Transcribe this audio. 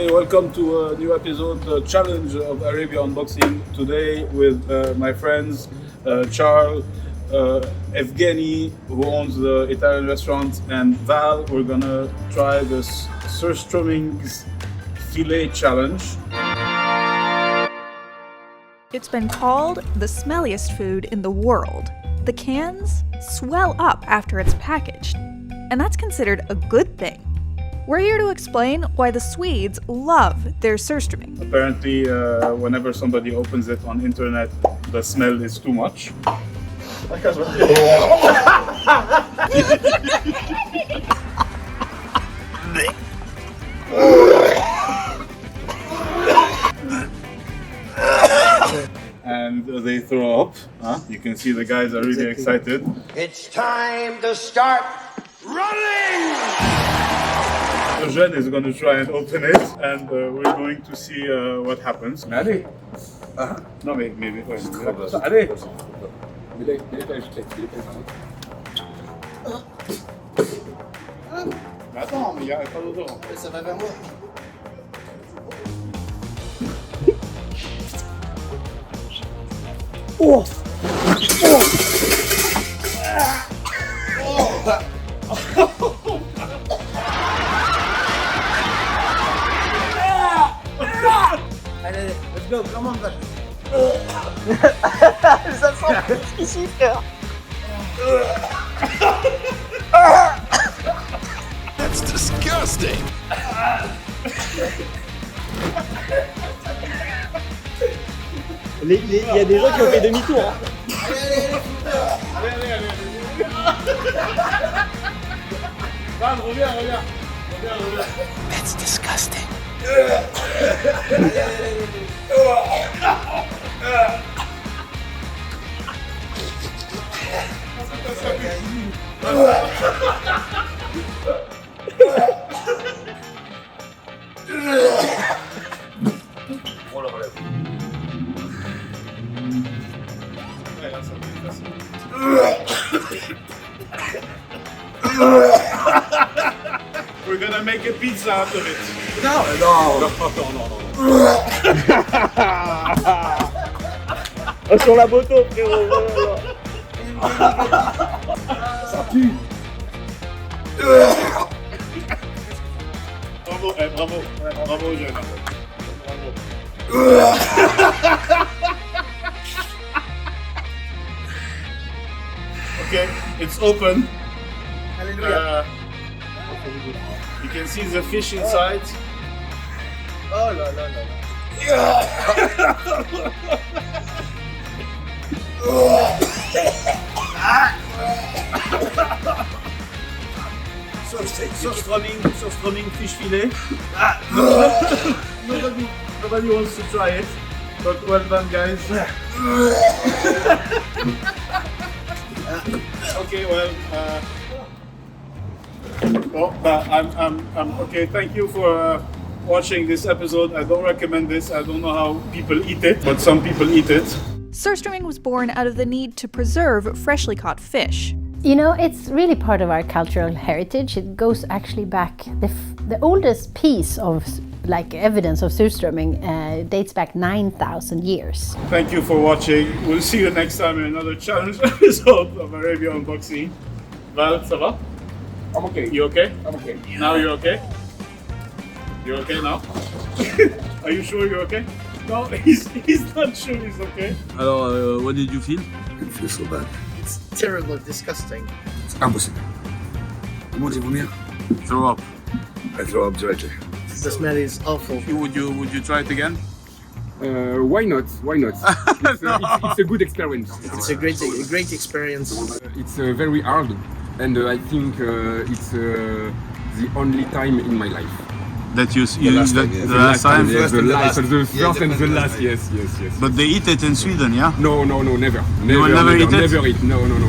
Okay, welcome to a new episode, the challenge of Arabia Unboxing. Today with my friends Charles, Evgeny, who owns the Italian restaurant, and Val. We're gonna try this Surstromming's filet challenge. It's been called the smelliest food in the world. The cans swell up after it's packaged, and that's considered a good thing. We're here to explain why the Swedes love their Surstromming. Apparently, whenever somebody opens it on internet, the smell is too much. And they throw up. You can see the guys are really excited. It's time to start running! Eugene is going to try and open it, and we're going to see what happens. Allez. Non mais ouais. Allez. Mais attends, mais il n'y a pas d'odorant. Ça va vers moi. Oh. Allez, let's go, come on, back. Ça sent ici, frère. That's disgusting. Il y a des gens qui ont fait demi-tour. Hein. Allez. Reviens. That's disgusting. We're gonna make a pizza out of it. No. Sur la moto, frérot. Ça pue. Bravo, jeune. Okay, it's open. You can see the fish inside. Oh là là là. Surstromming fish filet. Nobody wants to try it, but well done, guys. Okay, well, I'm okay. Thank you for watching this episode. I don't recommend this. I don't know how people eat it, but some people eat it. Surstromming was born out of the need to preserve freshly caught fish. You know, it's really part of our cultural heritage. It goes actually back, the oldest piece of like evidence of Surstromming dates back 9,000 years. Thank you for watching. We'll see you next time in another challenge episode of Arabia Unboxing. Val, ça va? I'm okay. You okay? I'm okay. Now you're okay? You're okay now? Are you sure you're okay? No, he's not sure he's okay. Alors, what did you feel? I feel so bad. It's terrible, disgusting. It's impossible. Comment dire vomir? Throw up. I throw up directly. The smell is awful. Would you try it again? Why not? It's a good experience. It's a great experience. It's very hard, and I think it's the only time in my life. That you The last time. Yes, The the last first and the last. Yes. But they eat it in Sweden, yeah? No, never. You will never eat it? Never eat. No, never.